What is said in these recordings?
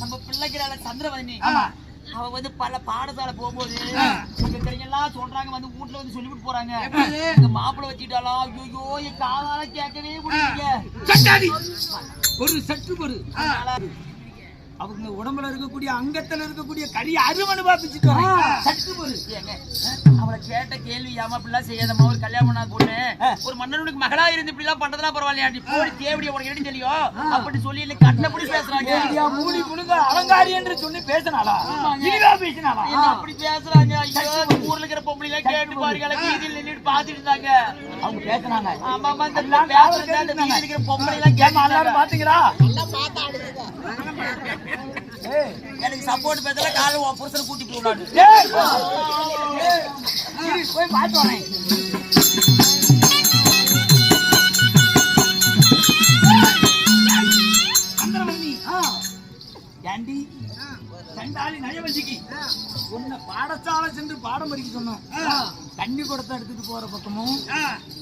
நம்ம பிள்ளைகிறால சந்திரவதனி அவ வந்து பல பாடசாலை போகும்போது எல்லாம் சொல்றாங்க வந்து வீட்டுல வந்து சொல்லிவிட்டு போறாங்க எங்க மாப்பிள்ளை வச்சுட்டாலா ஐயோ என் காதால கேட்கவே முடியல ஒரு சற்று பொறு அவங்க உடம்புல இருக்கக்கூடிய அங்கத்துல இருக்கக்கூடிய கறி அருமனு பாப்பிச்சுட்டு சற்று பொறு அவளை கேட்ட கேள்வி ஏமா இப்படிலாம் செய்யாதம்மா ஒரு கல்யாணம் பண்ணா பொண்ணு ஒரு மன்னனுக்கு மகளா இருந்து இப்படி எல்லாம் பண்றதுலாம் பரவாயில்லையா நீ போடி தேவடி உனக்கு என்ன தெரியும் அப்படி சொல்லி இல்ல கட்டப்படி பேசுறாங்க மூடி குழுங்க அலங்காரி என்று சொல்லி பேசினாளா இனிவா பேசினாளா அப்படி பேசுறாங்க ஐயோ ஊர்ல இருக்கிற பொம்பளை எல்லாம் கேட்டு பாருங்க வீதியில் நின்னுட்டு பாத்துட்டு இருந்தாங்க அவங்க பேசுனாங்க ஆமாமா இந்த வீதியில் இருக்கிற பொம்பளை எல்லாம் கேட்டு எல்லாரும் பாத்தீங்களா எனக்கு சப்போர்ட் பேசல காலை உன் புருஷனை கூட்டி போனாடு போய் பார்த்து வரேன் ஏண்டி சண்டாளி நயவஞ்சிக்கு உன்னை பாடசாலை சென்று பாடம் படிக்க சொன்னோம் தண்ணி குடத்தை எடுத்துட்டு போற பக்கமும்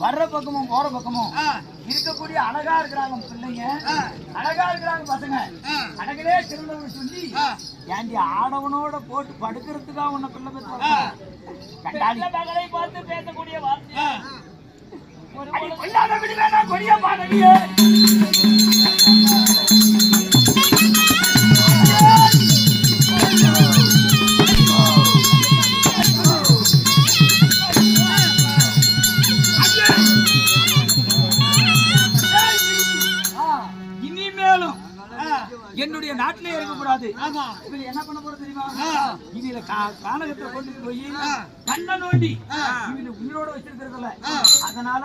வர்ற பக்கமும் போற பக்கமும் இருக்கக்கூடிய அழகா இருக்கிறாங்க பிள்ளைங்க அழகா இருக்கிறாங்க பசங்க அழகவே சிறந்தவங்க சொல்லி ஏண்டி ஆடவனோட போட்டு படுக்கிறதுக்காக உன்னை பிள்ளை பெற்ற மகளை பார்த்து பேசக்கூடிய வார்த்தை கொடியா பாடலியே என்னுடைய நாட்டிலே இருக்கக்கூடாது இவங்க என்ன பண்ண போறது தெரியுமா இவங்க கானகத்துல கொண்டு போய் கண்ண நோண்டி இவங்க உயிரோட வச்சிருக்கிறதுல அதனால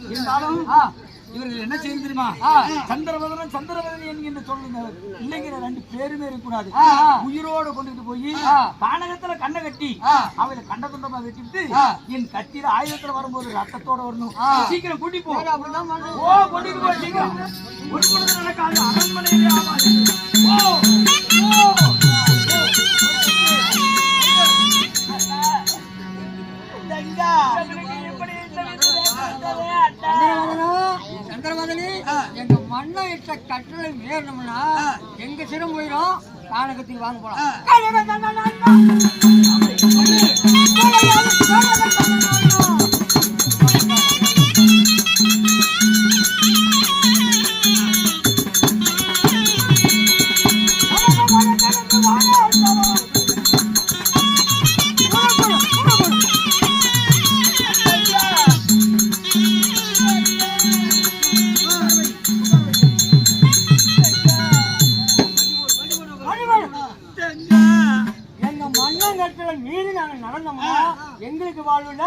இருந்தாலும் இவர்கள் என்ன செய்ய தெரியுமா சந்திரவதனன் என்கின்ற சொல்லுங்க இல்லைங்கிற ரெண்டு பேருமே இருக்கக்கூடாது உயிரோட கொண்டுட்டு போய் கானகத்துல கண்ணை கட்டி அவளை கண்ட துண்டமா வெட்டிட்டு என் கத்தியில ஆயுதத்துல வரும்போது ரத்தத்தோட வரணும் சீக்கிரம் கூட்டி போ கொண்டுட்டு போ சீக்கிரம் நடக்காது அரண்மனையிலே ஆவாது எங்க மண்ணை இட்ட கட்டளை மீறணும்னா எங்க சிரம் போயிடும் கானகத்துக்கு வாங்க போலாம் எங்களுக்கு வாழ்வுல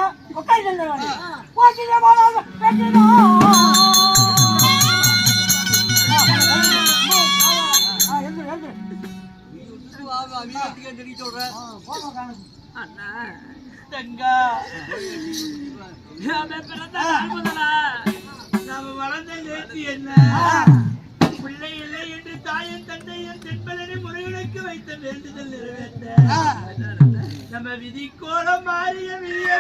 வளர்ந்த நேர்த்தி என்ன பிள்ளை இல்லை என்று தாயும் தந்தையும் தென்பலனை முறையிடக்கு வைத்த வேண்டுதல் நிறைவேற்ற நம்ம விதி கோலம் மாறிய விதியை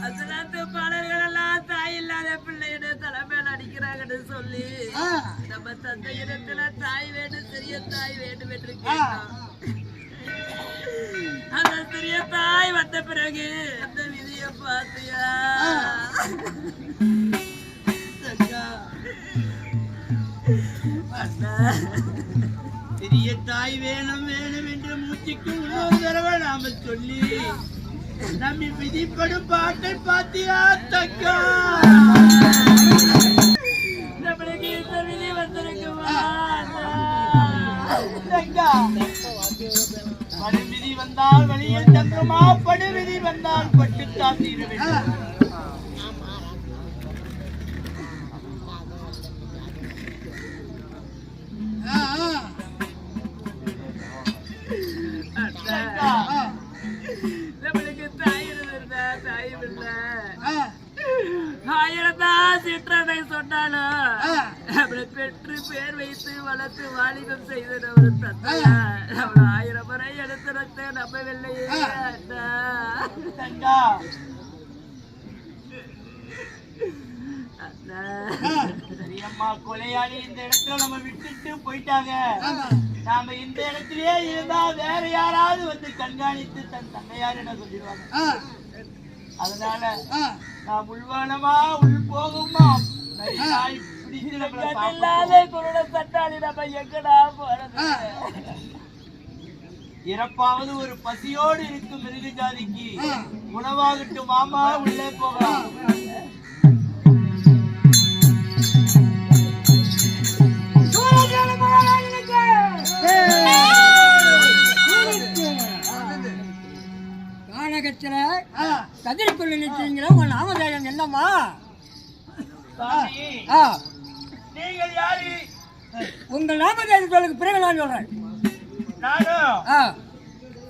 அசலாத்து பாடல்கள் எல்லாம் தாய் இல்லாத பிள்ளையிட தலைமையில அடிக்கிறாங்கன்னு சொல்லி நம்ம தந்தையிடத்துல தாய் வேண்டும் சிறிய தாய் வேண்டும் என்று கேட்டோம். அந்த சிறிய தாய் வந்த பிறகு அந்த விதியை பார்த்தியா பெரிய தாய் வேணும் வேணும் என்று மூச்சுக்கு இன்னொரு தடவை நாம சொல்லி நம்மி விதிப்படும் பாட்டை பாத்தியா தக்கா நம்மளுக்கு இந்த விதி வந்திருக்குமா படு விதி வந்தால் வழியில் தங்குமா படு விதி வந்தால் பட்டுத்தான் தீர வேண்டும் நம்மளுக்கு தாயிரம் இருந்தா தாயும் இல்ல ஆயிரத்தா சிற்றனை சொன்னாலும் பெற்று பேர் வைத்து வளர்த்து வாலிபம் செய்த ஒரு தந்தையா அவளை 1000 முறை எடுத்து நம்பவில்லையே தங்கா சரியம்மா, கொலையாளி இந்த இடத்துல நம்ம விட்டுட்டு போயிட்டாங்க. நாம இந்த இடத்திலேயே இருந்தா வேற யாராவது வந்து கண்காணித்து தன் தந்தையார் என்ன சொல்லிடுவாங்க. அதனால நான் உள்வானமா உள் போகுமா இறப்பாவது ஒரு பசியோடு இருக்கும் மிருக ஜாதிக்கு உணவாகட்டும் மாமா, உள்ளே போகலாம். கானகத்துல கதிரிக்குள்ள நிற்கிறீங்களா? உங்க நாமதேயம் என்னம்மா? நீங்கள் யாரு? உங்க நாமதேயத்துக்கு பிறகு நான் சொல்றேன். நானும்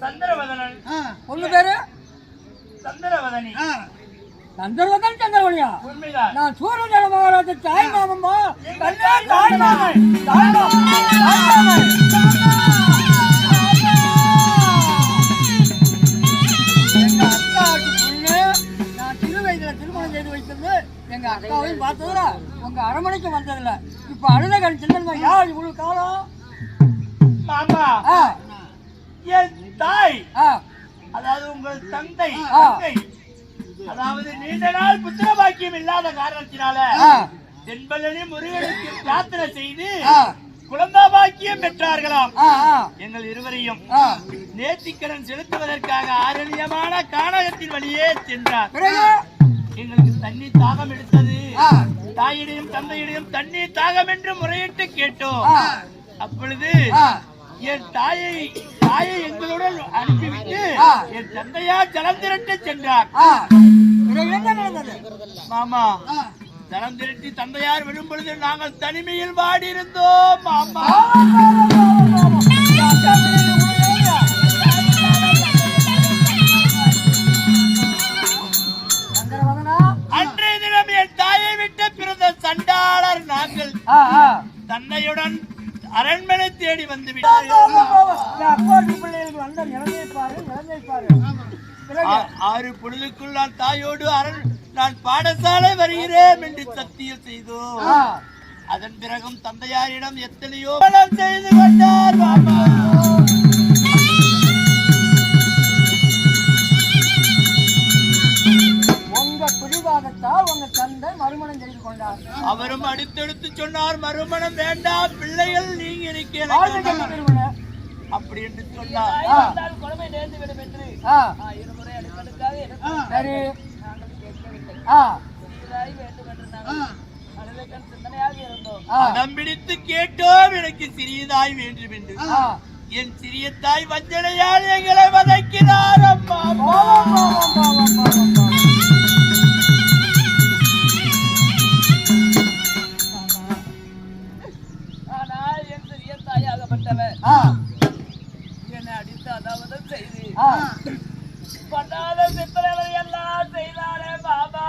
சந்திரவதனன். பொண்ணு பேரு சந்திரவதனி. சந்திரவதன் சந்திரவனியா? உண்மைதான். நான் சூரியஜன மகாராஜ தாய் மாமம்மா. தாய் மாமன் தாய் மாமன் எங்க அக்காவுக்கு பொண்ணு. நான் சிறு வயதுல திருமணம் செய்து வைத்தது. எங்க அக்காவையும் பார்த்ததுல உங்க அரமனைக்கு வந்ததில்ல. இப்ப அழுதகன் சின்னம்மா யார் இவ்வளவு காலம்? மாமா, என் தாய், அதாவது உங்கள் தந்தை, அதாவது நீண்ட நாள் புத்திர பாக்கியம் இல்லாத காரணத்தினால தென்பழனி முருகனுக்கு பிரார்த்தனை செய்து குழந்தா பாக்கியம் பெற்றார்களாம். எங்கள் இருவரையும் நேர்த்திக்கடன் செலுத்துவதற்காக ஆரண்யமான கானகத்தின் வழியே சென்றார். எங்களுக்கு தண்ணீர் தாகம் எடுத்தது. தாயிடையும் தந்தையிடையும் தண்ணீர் தாகம் என்று முறையிட்டு கேட்டோம். அப்பொழுது என் தாயை எங்களுடன் அனுப்பிவிட்டு என் தந்தையார் ஜலம் திரட்ட சென்றார். மாமா, ஜலம் திரட்டி தந்தையார் விடும் பொழுது நாங்கள் தனிமையில் வாடியிருந்தோம். மாமா, அன்றைய தினம் என் தாயை விட்டு பிறந்த சண்டாளர் நாங்கள் தன்னையுடன் அரண்மனை தேடி வந்து விட்டார்கள். 6 பொழுதுக்குள் நான் தாயோடு நான் பாடசாலை வருகிறேன் என்று சத்தியம் செய்தோம். அதன் பிறகும் தந்தையாரிடம் எத்தனையோ செய்து கொண்டார். மாமா, உங்க பிடிவாதத்தால் உங்க தந்தை மறுமணம் செய்து கொண்டார். அவரும் அடுத்தடுத்து சொன்னார், மறுமணம் வேண்டாம், பிள்ளைகள் நீங்க இருக்கிற அப்படி என்று சொன்னார். சரி, அடம் பிடித்து கேட்டோம், எனக்கு சிறியதாய் வேண்டும் என்று. என் சிறிய தாய் வஞ்சனையால் எங்களை வதைக்கிறார். அம்மா, என்னை அடித்து அதாவது செய்து பண்ணாத சித்திரவதை எல்லாம் செய்தாரே பாபா.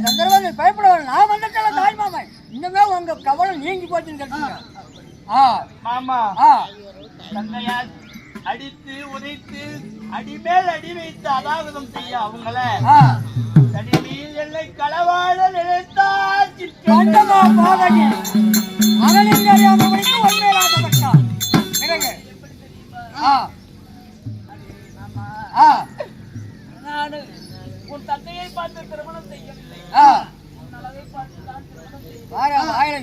சந்திரவன் பயப்படவன் நான் வந்துட்டல தாய் மாமன். இன்னுமே உங்க கவலை நீங்கி போச்சுன்னு கேட்டீங்க. மாமா, தந்தையார் அடித்து உதைத்து அடிமேல் அடி வைத்து அதாவதம் செய்ய அவங்கள தனிமையில் எல்லை களவாழ நினைத்தார். மகனின் அறியாமலுக்கு உண்மையிலாக்கப்பட்டார். நான் உன் தந்தையை பார்த்து திருமணம் செய்யவில்லை.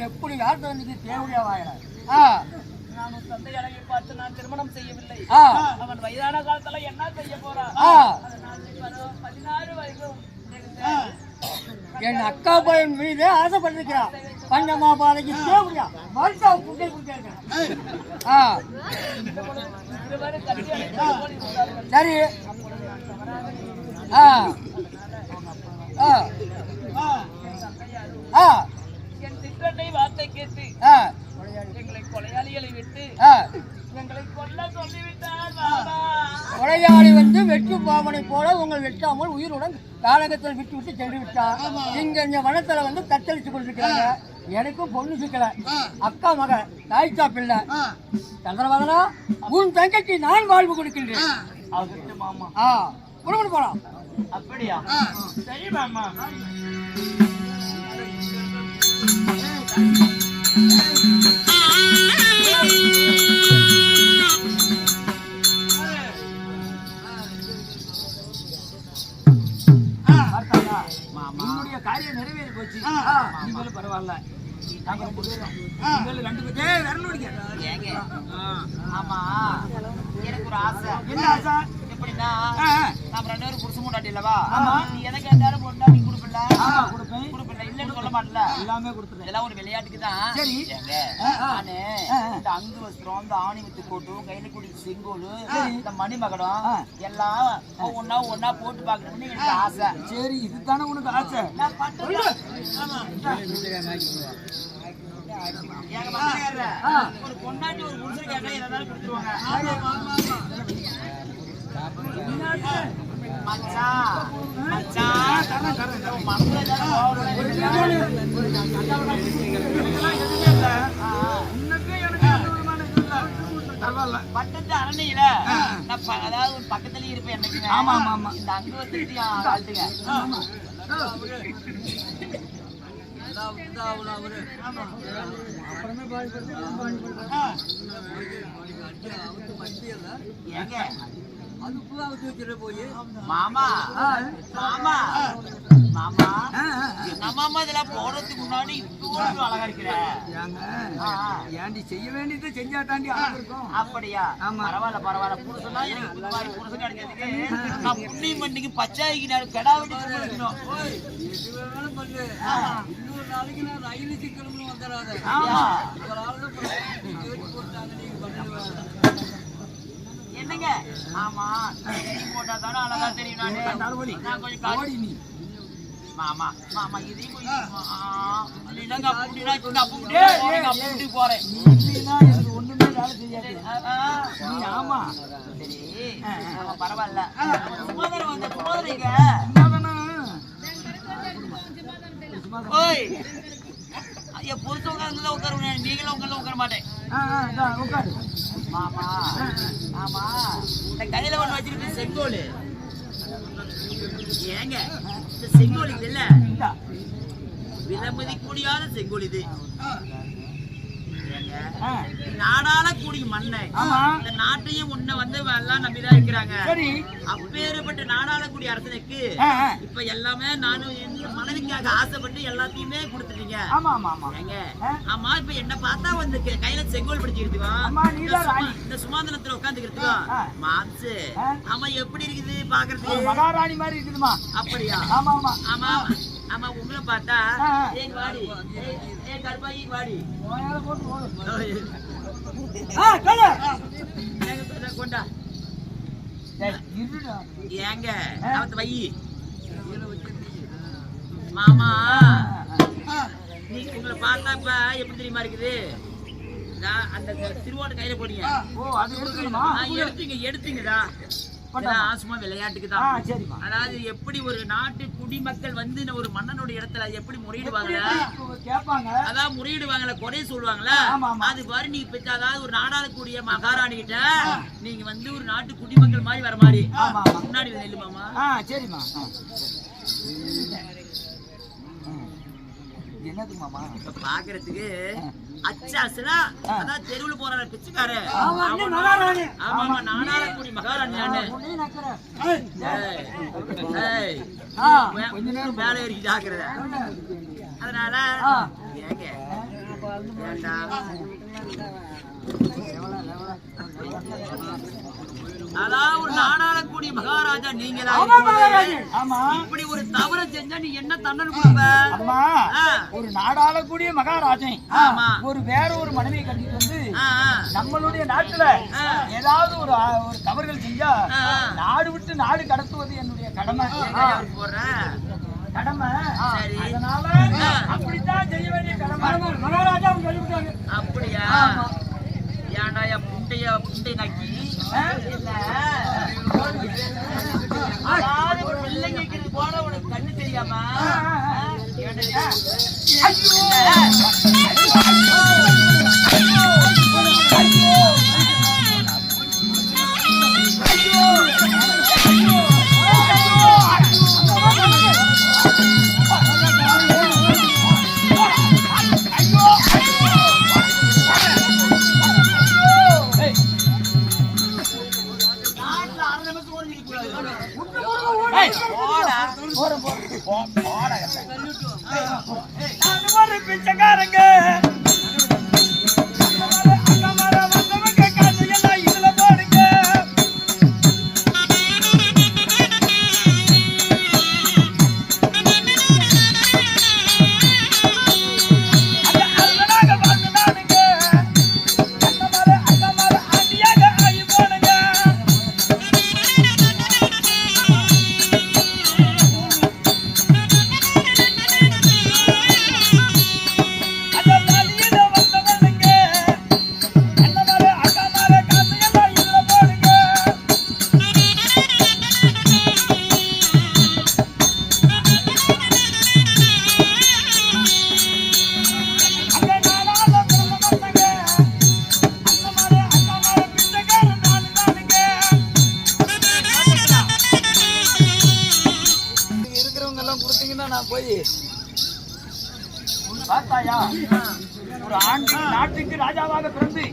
எப்படி யார்கிட்ட வந்து தேவையா வாயில? நான் உன் தந்தை அழகை பார்த்து நான் திருமணம் செய்யவில்லை. அவன் வயதான காலத்துல என்ன செய்ய போறான்? 16 வயசு என் அக்கா பையன் மீது ஆசைப்பட்டிருக்கிறான். பஞ்சமா பாதைக்கு தேவையா மருத்துவ புட்டை கொடுத்திருக்கேன். சரி, என் திட்டத்தை வார்த்தை கேட்டு எங்களை கொலையாளிகளை விட்டு எங்களை கொல்ல சொல்லிவிட்டார். கொலையாளி வந்து வெற்று பாவனை போல உங்கள் வெட்டாமல் உயிருடன் காலகத்தில் விட்டு விட்டு சென்று விட்டார். இங்க இந்த வனத்துல வந்து தத்தளிச்சு கொண்டிருக்கிறாங்க. எனக்கும் பொண்ணு சிக்கல அக்கா மக தாய்க்கா பிள்ளை சந்திரவதனா உன் தங்கைக்கு நான் வாழ்வு கொடுக்கின்றேன். அவர்கிட்ட மாமா புறப்பட்டு போலாம். அப்படியா? சரி மாமா. உன்னுடைய காரியம் நிறைவேறி போச்சு. நீங்களும் பரவாயில்ல. நாங்க 2 பேரும் ஏங்க ஆமா எனக்கு ஒரு ஆசை. என்ன ஆசை? எப்படின்னா நம்ம 2 பேரும் புருஷ முன்னாடி இல்லவா? ஆமா. நீ எதை கேட்டாலும் பொண்ணா நீ கொடுப்பில்ல? கொடுப்பேன். கொடுப்பில்ல இல்லன்னு சொல்ல மாட்டல. எல்லாமே கொடுத்துறேன். இதெல்லாம் ஒரு விளையாட்டுக்கு தான். சரி. ஏங்க நானு இந்த அங்கு வஸ்திரம், இந்த ஆணி வித்து கோட்டு, கையில குடி செங்கோலு, இந்த மணிமகடம் எல்லாம் ஒன்னா போட்டு பாக்கணும்னு எனக்கு ஆசை. சரி, இதுதானே உனக்கு ஆசை? நான் பண்றது ஏங்க மகனே, ஒரு பொண்ணாட்டி ஒரு புருஷன் கேட்டா எதாவது கொடுத்துருவாங்க. மச்சான் மனசுல பட்டத்து அரணையில நான் அதாவது பக்கத்துலயே இருப்பேன் எனக்கு. ஆமா ஆமா ஆமா. இந்த அங்க வந்துட்டு ஆழ்த்துங்க. ஏங்க மாமா மாமா மாமா நம்ம இதெல்லாம் போறதுக்கு முன்னாடி இவ்வளவு அழகா இருக்கிற. ஏண்டி செய்ய வேண்டியது செஞ்சா தாண்டி அழகா இருக்கும். அப்படியா? பரவாயில்ல பரவாயில்ல. புருஷனா எனக்கு புருஷன் கிடைக்கிறதுக்கு நான் புண்ணியம் பண்ணிக்கு பச்சாய்க்கு நான் கெடா வெட்டி சொல்லணும். நாளைக்கு நான் ரயில் சிக்கணும்னு வந்துடாத. என்னங்க ஆமா போட்டா தானே அழகா தெரியும். நான் கொஞ்சம் காடி நீ மாமா மாமா இதையும் போறேன். ஒண்ணுமே வேலை செய்யாது. ஆமா சரி பரவாயில்ல. சுமதரம் வந்த சுமதரிங்க ஓய் என் புருஷ உட்கார்ந்து உட்காருவேன். நீங்களும் உட்கார்ந்து உட்கார மாட்டேன். உட்காரு மாமா ஆமா இந்த கையில ஒண்ணு வச்சிருக்கு செங்கோல். ஏங்க இந்த செங்கோல் இது இல்ல விலமதி கூடியாத செங்கோல் இது. நாடால கூடிய மண்ணை இந்த நாட்டையும் உன்னை வந்து எல்லாம் நம்பிதான் இருக்கிறாங்க. அப்பேற்பட்ட நாடால கூடிய அரசனுக்கு இப்ப எல்லாமே நானும் என் மனைவிக்காக ஆசைப்பட்டு எல்லாத்தையுமே கொடுத்துட்டீங்க. ஆமா இப்ப என்ன பார்த்தா வந்து கையில செங்கோல் பிடிச்சிருக்கோம். இந்த சுமாந்தனத்துல உட்காந்துக்கிறதுக்கும் மாசு ஆமா எப்படி இருக்குது பாக்குறதுக்கு? மகாராணி மாதிரி இருக்குதுமா. அப்படியா? ஆமா ஆமா ஆமா ஆமா உங்களை பார்த்தா ஏன் வாடி ஏன் கருப்பாயி வாடி கொண்டா ஏங்க அவத்து வை மாமா. நீ உங்களை பார்த்தா இப்ப எப்படி தெரியுமா இருக்குது? அந்த திருவோட்ட கையில போனீங்க எடுத்தீங்கடா சும்மா விளையாட்டுக்கு தான். அதாவது எப்படி ஒரு நாட்டு குடிமக்கள் வந்து ஒரு மன்னனுடைய இடத்துல எப்படி முறையிடுவாங்க அதான் முறையிடுவாங்கல்ல குறை சொல்லுவாங்களா அது மாதிரி நீங்க பெற்ற அதாவது ஒரு நாடாளக்கூடிய மகாராணி கிட்ட நீங்க வந்து ஒரு நாட்டு குடிமக்கள் மாதிரி வர மாதிரி முன்னாடி நெல்லு மாமா. சரிம்மா. என்னது மாமா இப்ப பாக்குறதுக்கு அச்சாசுல அதான் தெருவுல போற பிச்சைக்காரு ஆமா நாடாளக்கூடிய மகாராணி கொஞ்ச நேரம் வேலை ஏறி ஜாக்குறத. அதனால ஏங்க அதான் ஒரு நாடாளக்கூடிய மகாராஜா நீங்களா இப்படி ஒரு தவறு செஞ்சா நீ என்ன தண்டனை கொடுப்ப? ஒரு நாடாளக்கூடிய மகாராஜன் ஒரு வேற ஒரு மனைவியை கட்டிட்டு வந்து நம்மளுடைய நாட்டுல ஏதாவது ஒரு தவறுகள் செஞ்சா நாடு விட்டு நாடு கடத்துவது என்னுடைய கடமை. கடமை. அதனால அப்படித்தான் செய்ய வேண்டிய கடமை மகாராஜா சொல்லிவிட்டாங்க. அப்படியா? ஏன்டா என் புண்டை நக்கி அதாவது ஒரு பிள்ளைங்க போட உனக்கு கண்ணு தெரியாம பிச்சைக்காரங்க பார்த்தாயா, ஒரு ஆண்டி நாட்டுக்கு ராஜாவாக பிறந்து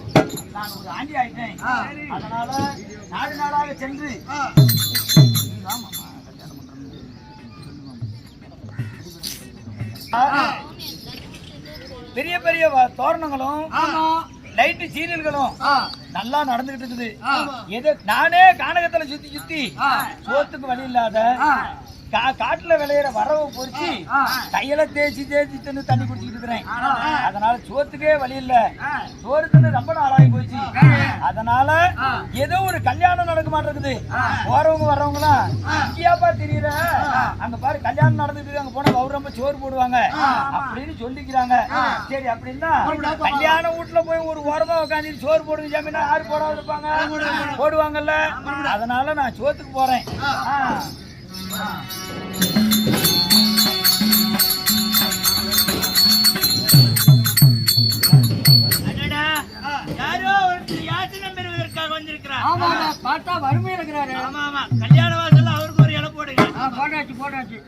நான் ஒரு ஆண்டி ஆயிட்டேன். அதனால நாடு நாடாக சென்று பெரிய பெரிய தோரணங்களும் லைட்டு சீரியல்களும் நல்லா நடந்துகிட்டு இருக்குது. எது நானே கானகத்துல சுத்தி சுத்தி சோத்துக்கு வழி இல்லாத காட்டுல விளையிற வரவை பொறிச்சு கையில தேய்ச்சி தேய்ச்சி தின்னு தண்ணி குடிச்சுக்கிட்டு இருக்கிறேன். அதனால சோத்துக்கே வழி இல்ல, சோறு தின்னு ரொம்ப நாளாகி போச்சு. அதனால ஏதோ ஒரு கல்யாணம் நடக்க மாட்டேங்குது. போறவங்க வர்றவங்க எல்லாம் இங்கேயாப்பா தெரியுற, அங்க பாரு கல்யாணம் நடந்துட்டு அங்க போனா கௌரவமா சோறு போடுவாங்க அப்படின்னு சொல்லிக்கிறாங்க. சரி அப்படின்னா கல்யாண வீட்டுல போய் ஒரு ஓரமா உட்காந்து சோறு போடுங்க ஜாமீனா யாரு போடாம இருப்பாங்க, போடுவாங்கல்ல. அதனால நான் சோத்துக்கு போறேன். யாரோ ஒரு யாச்சனை பெறுவதற்காக வந்திருக்கிறார். ஆமா பார்த்தா வறுமையா இருக்கிறாரு. ஆமா ஆமா, கல்யாண வாசல்ல அவருக்கு ஒரு இடம் போடுங்க. போட்டாச்சு போட்டாச்சு.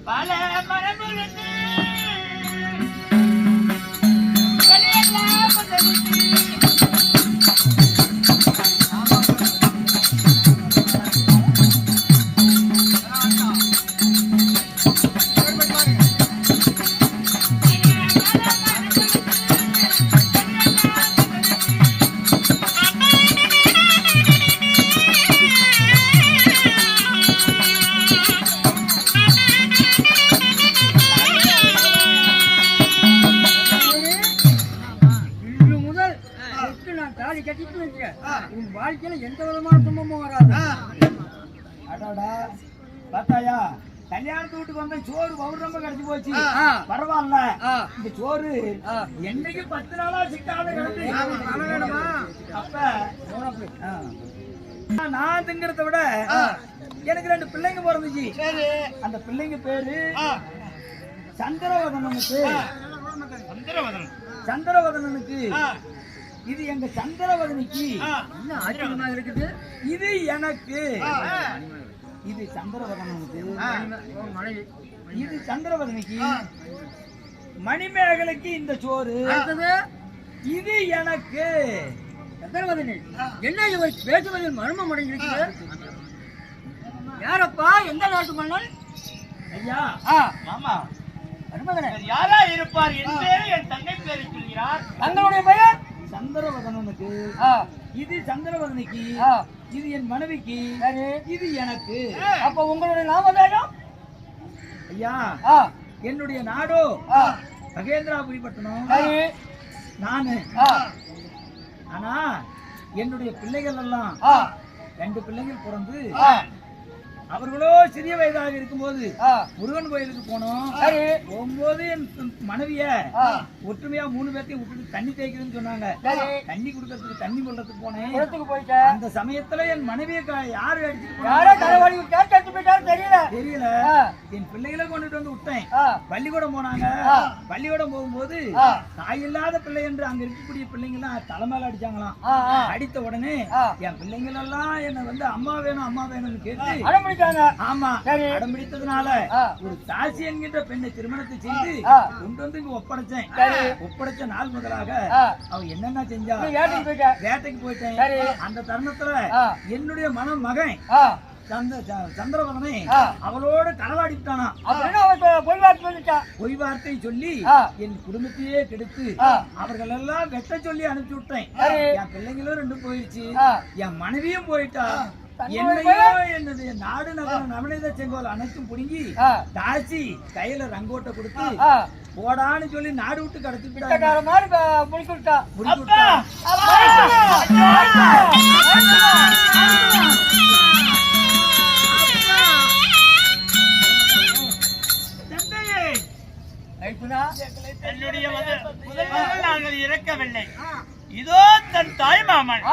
பல மரபுகளுக்கு உன் வாழ்க்கையில எந்த விதமான துன்பமும் வராது. பார்த்தாயா, கல்யாணத்து வீட்டுக்கு வந்த சோறு ரொம்ப கிடைச்சு போச்சு. பரவாயில்ல, இந்த சோறு என்னைக்கு 10 நாளா சிக்காத கிடந்து. அப்ப நான் திங்கிறத விட எனக்கு 2 பிள்ளைங்க பிறந்துச்சு. அந்த பிள்ளைங்க பேரு சந்திரவதனனுக்கு. சந்திரவதனனுக்கு இது எங்க சந்திரவதனிக்கு. என்ன ஆச்சரியமா இருக்குது. இது எனக்கு, இது சந்திரவதனனுக்கு, இது சந்திரவதனிக்கு, மணிமேகலைக்கு இந்த சோறு. இது எனக்கு. சந்திரவதனி என்ன இவை பேசுவதில் மர்மம் அடைந்திருக்கிறது. யாரப்பா, எந்த நாட்டு மன்னன்? ஐயா மாமா யாரா இருப்பார் என்று என் தங்கை பேரை சொல்கிறார். தங்களுடைய பெயர் சந்திரவதனனுக்கு, இது சந்திரவதனிக்கு, இது என் மனைவிக்கு, இது எனக்கு. அப்ப உங்களுடைய நாமதேயம்? ஐயா என்னுடைய நாடோ மகேந்திராபுரி பட்டணம். நானு ஆனா என்னுடைய பிள்ளைகள் எல்லாம் 2 பிள்ளைகள் பிறந்து அவர்களோ சிறிய வயதாக இருக்கும்போது முருகன் கோயிலுக்கு போனோம். போகும்போது என் மனைவிய ஒற்றுமையா 3 பேர்த்தையும் விட்டுட்டு தண்ணி தேய்க்கிறதுன்னு சொன்னாங்க. தண்ணி குடுக்கறதுக்கு தண்ணி கொள்றதுக்கு போனேன். அந்த சமயத்துல என் மனைவியை யாரு தெரியல. என் பிள்ளைகளை கொண்டுட்டு வந்து விட்டேன். பள்ளிக்கூடம் போனாங்க. பள்ளிக்கூடம் போகும்போது தாய் இல்லாத பிள்ளை என்று அங்க இருக்கக்கூடிய பிள்ளைங்க எல்லாம் தலைமையில அடிச்சாங்களாம். அடித்த உடனே என் பிள்ளைங்கள் எல்லாம் என்ன வந்து அம்மா வேணும் அம்மா வேணும்னு கேட்டு அடம்பிடித்தாங்க. ஆமா, அடம்பிடித்ததுனால ஒரு தாசி என்கின்ற பெண்ணை திருமணத்தை செய்து கொண்டு வந்து இங்க ஒப்படைச்சேன். ஒப்படைச்ச நாள் முதலாக அவ என்னென்ன செஞ்சா வேட்டைக்கு போயிட்டேன். அந்த தருணத்துல என்னுடைய மகன் சந்திரவதனை அவளோட களவாடிட்டானா. பொய் வார்த்தை சொல்லி என் குடும்பத்தையே கெடுத்து அவர்கள் எல்லாம் வெட்ட சொல்லி அனுப்பிச்சு விட்டேன். என் பிள்ளைங்களும் 2 போயிடுச்சு. என் மனைவியும் போயிட்டா. என்னையோ என்னுடைய நாடு நகரம் நவநீத செங்கோல் அனைத்தும் புடுங்கி தாசி கையில ரங்கோட்டை கொடுத்து போடான்னு சொல்லி நாடு விட்டு கடத்திட்டாங்க. நாங்கள் இறக்கவில்லை. இதோ தன் தாய் மாமன்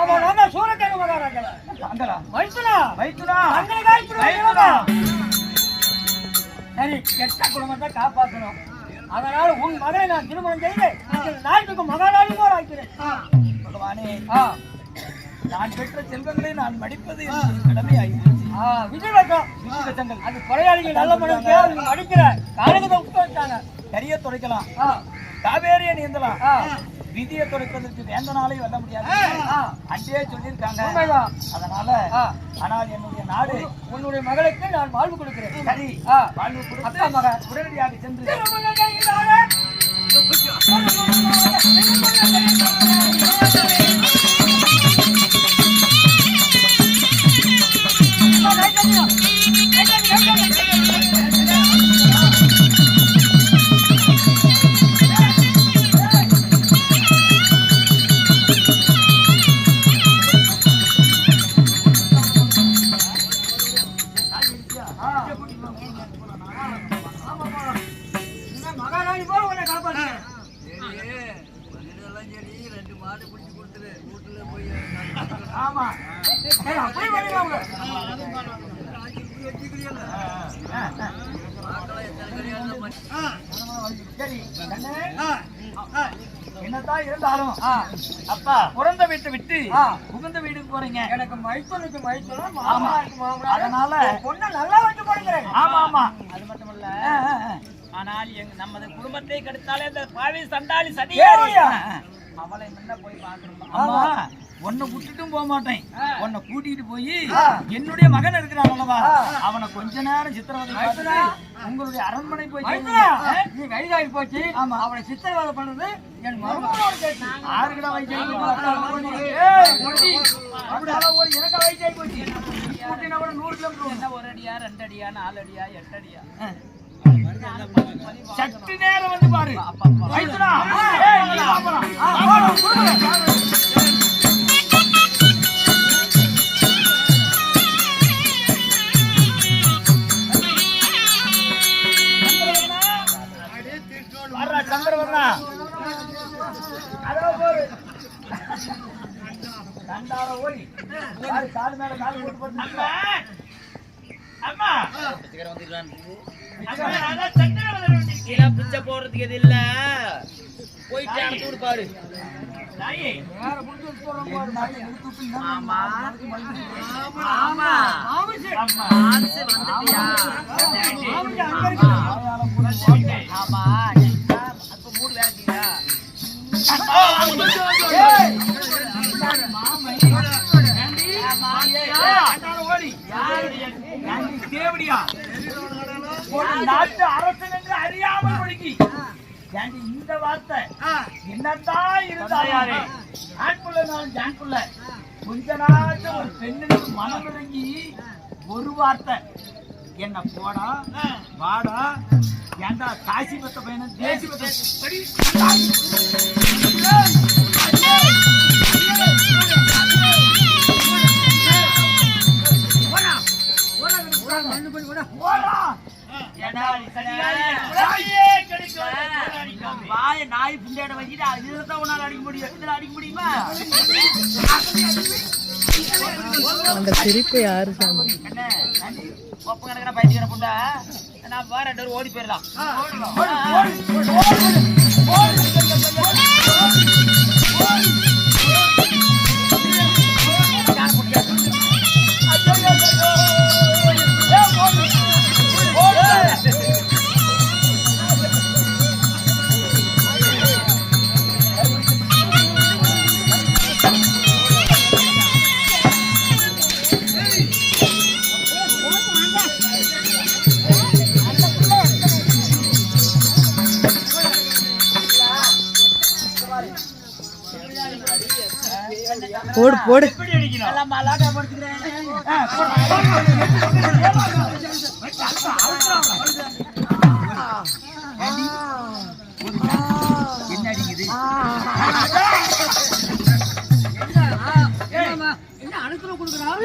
கெட்ட குடும்பத்தை காப்பாற்றணும். அதனால உன் மகனை நான் திருமணம் செய்து நாட்டுக்கு மகாராணி போல ஆக்கிறேன். பகவானே, நான் பெற்ற செல்வங்களை நான் மடிப்பது கடமை ஆகிடுச்சு. விஜயவசங்கள் அது கொலையாளிகள் நல்ல மனசு அடிக்கிற காலத்தை விட்டு வச்சாங்க. கரிய துடைக்கலாம், காவேரியை நீந்தலாம், விதியை துடைப்பதற்கு வேந்தனாலே வெல்ல முடியாது அன்றே சொல்லியிருக்காங்க. அதனால ஆனால் என்னுடைய நாடு உன்னுடைய மகளுக்கு நான் வாழ்வு கொடுக்கிறேன். சரி, வாழ்வு கொடுத்த மகன் உடனடியாக சென்று மகாராணி போல உன்னை காப்பாற்றுறேன். ஆமா அப்படி பண்ணிடுவாங்க. சரி, என்னதான் இருந்தாலும் அப்பா பிறந்த வீட்டை விட்டு புகுந்த வீட்டுக்கு போறீங்க. எனக்கு மைத்தனுக்கு மைத்தனும் அதனால பொண்ணை நல்லா வச்சு கொடுக்கிறேன். ஆமா ஆமா, அது மட்டும் இல்ல, ஆனால் நமது குடும்பத்தை கெடுத்தாலே அந்த பாவி சண்டாளி சதியாரி அவளை முன்ன போய் பாக்கணும். அம்மா உன்னை விட்டுட்டும் போக மாட்டேன். உன்னை கூட்டிட்டு போய் என்னுடைய மகன் இருக்கிறான் அல்லவா, அவனை கொஞ்ச நேரம் சித்திரவதை உங்களுடைய அரண்மனை போய் நீ வயதாகி போச்சு. ஆமா, அவனை சித்திரவதை பண்றது என் மருமகனோட கேட்டு ஆறுகிட வயசாகி எனக்கு வயசாகி போச்சு. 100 கிலோமீட்டர் என்ன 1 அடியா 2 அடியா 4 அடியா 8 அடியா சற்று நேரம் வந்து பாரு. சந்திரவர்ணா ஓடி கால் மேல கால் போட்டு அம்மா பிச்சை போடுறதுக்கு எது இல்ல, போயிட்டு அனுப்பிச்சு கொடுப்பாரு. ஆமா ஆமா வந்துட்டியா? ஆமா, அப்ப 3 வேலை செய்யா நாட்டு அரசன் என்று அறியாமல் ஒழுங்கி இந்த வார்த்தை என்னத்தான் இருந்தாலே ஆண்புள்ள நான் ஜான்புள்ள கொஞ்ச நாட்டு ஒரு பெண்ணுக்கு மனம் இறங்கி ஒரு வார்த்தை என்ன போடா வாடா ஏண்டா காசி பத்த பையன தேசி பத்த வாய நாய் புண்டையோட வச்சுட்டு இதுல தான் உன்னால அடிக்க முடியும், இதுல அடிக்க முடியுமா? அந்த சிரிப்பு யாரு சாமி? என்ன ஒப்ப கணக்கான பைத்தியக்கார புண்டா, நான் வா 2 பேரும் ஓடி போயிடலாம். போடு போடு. எல்லாம் மலாட்டா படுத்துக்கிறேன். என்ன அடிக்குது? என்ன அனுப்புற கொடுக்குறான்?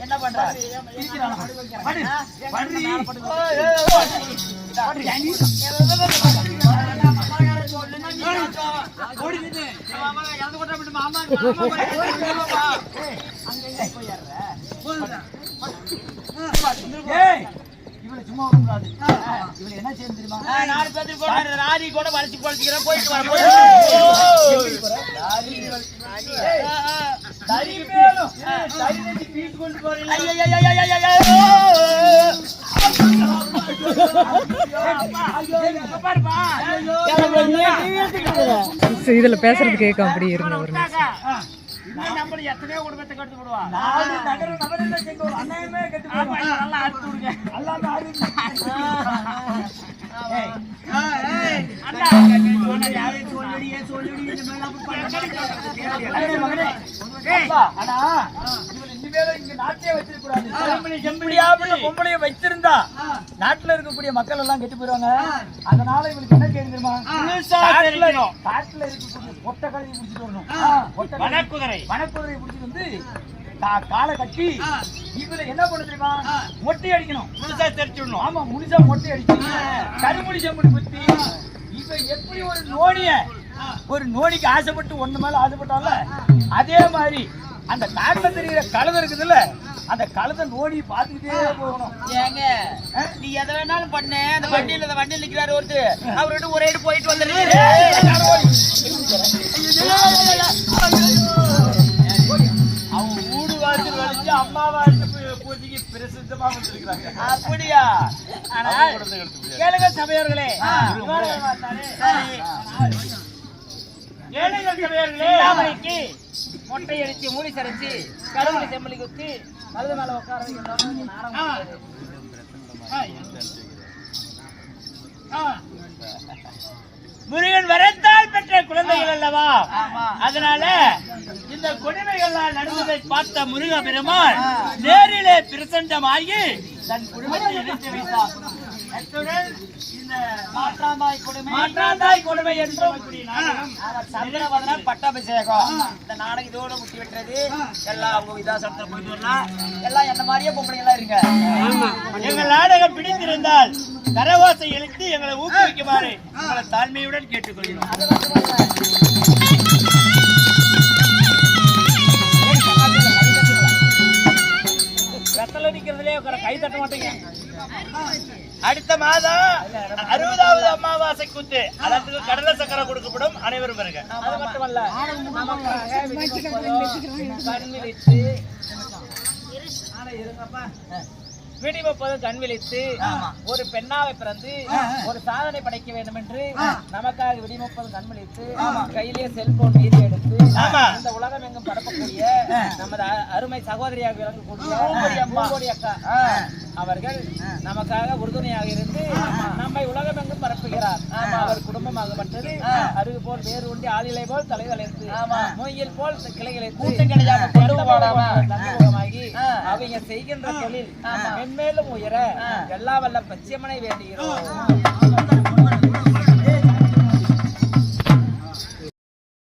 என்ன பண்ற? இவளை சும்மா விடக்கூடாது. இவளை என்ன செய்யணும் தெரியுமா? 4 பேருக்கு கூட ராதி கூட வளைச்சு பொழிச்சுக்கிறேன். போயிட்டு வர கொண்டு போறீங்க. இதுல பேசுறது கேட்க அப்படி இருங்க ஒரு நிமிஷம். நம்ம எத்தனையோ குடும்பத்தை கட்டு போடுவான். அண்ணாயமே கட்டு நல்லா அறுத்து விடுங்க. எல்லாமே பொம்பளைய வச்சிருந்தா நாட்டுல இருக்கக்கூடிய மக்கள் எல்லாம் கெட்டு போயிருவாங்க. அதனால இவளுக்கு என்ன செய்யணும் தெரியுமா? காட்டுல இருக்கக்கூடிய பொட்டை கழுவி பிடிச்சிட்டு வரணும். வனக்குதிரை பிடிச்சிட்டு வந்து காலை கட்டி இதுல என்ன பண்ண தெரியுமா? மொட்டை அடிக்கணும். முழுசா தெரிச்சு விடணும். ஆமா, முழுசா மொட்டை அடிச்சு கருமுடி செம்புடி குத்தி இவ எப்படி ஒரு நோனிக்கு ஆசைப்பட்டு ஒண்ணு மேல ஆசைப்பட்டால அதே மாதிரி அந்த காட்டுல தெரிகிற கழுதை இருக்குதுல்ல, அந்த கழுதை நோடி பாத்துக்கிட்டே போகணும். ஏங்க நீ எதை வேணாலும் பண்ணு. அந்த வண்டியில நிக்கிறாரு ஒருத்தர், அவர்கிட்ட ஒரே போயிட்டு வந்துடுறீங்க. அவங்க ஊடு வாசல் வலிச்சு அம்மா வாழ்த்து பூஜைக்கு பிரசித்தமா வந்திருக்கிறாங்க. அப்படியா? கேளுங்க சபையர்களே, தாமரைக்கு மொட்டை அடிச்சு மூடி சரிச்சு கரும்பு செம்மலி குத்தி கழுத மேல உட்கார முருகன் வரத்தால் பெற்ற குழந்தைகள் அல்லவா? அதனால இந்த கொடுமைகள்லாம் நடந்ததை பார்த்த முருக பெருமாள் நேரிலே பிரசண்டமாகி தன் குடும்பத்தை இணைத்து வைத்தார். அத்துடன் இந்த மாற்றாந்தாய் கொடுமை என்று சந்திரவதன பட்டாபிஷேகம் இந்த நாடகம் இதோட முட்டி விட்டுறது. எல்லாம் அவங்க விதாசனத்துல போயிட்டு வரலாம். எல்லாம் என்ன மாதிரியே பொம்பளை எல்லாம் இருங்க. எங்கள் நாடகம் பிடித்திருந்தால் கரவாசை எழுத்து எங்களை ஊக்குவிக்குமாறு உங்களை தாழ்மையுடன் கேட்டுக்கொள்கிறோம். வெத்தல நிக்கிறதுலே கை தட்ட மாட்டீங்க. அடுத்த மாதம் 60வது அமாவாசை குத்து அதற்கு கடலை சக்கரை கொடுக்கப்படும். அனைவரும் வருக. அது மட்டுமல்ல, கண் விழித்து விடிவப்பதும் கண் விழித்து ஒரு பெண்ணாவை பிறந்து ஒரு சாதனை படைக்க வேண்டும் என்று நமக்காக விடிவப்பதும் கண் விழித்து கையிலேயே செல்போன் மீறி எடுத்து இந்த உலகம் எங்கும் பரப்பக்கூடிய நமது அருமை சகோதரியாக விளங்கக்கூடிய பூங்கோடி அக்கா அவர்கள் நமக்காக உறுதுணையாக இருந்து நம்மை உலகம் எங்கும் பரப்புகிறார். அவர் குடும்பமாகப்பட்டது அருகு போல் வேறு ஒன்றி ஆளிலை போல் தலைவளைத்து மொய்யில் போல் கிளைகளை கூட்டம் கிடையாமி அவங்க செய்கின்ற தொழில் மென்மேலும் உயர எல்லா வல்ல பச்சையம்மனை வேண்டுகிறோம்.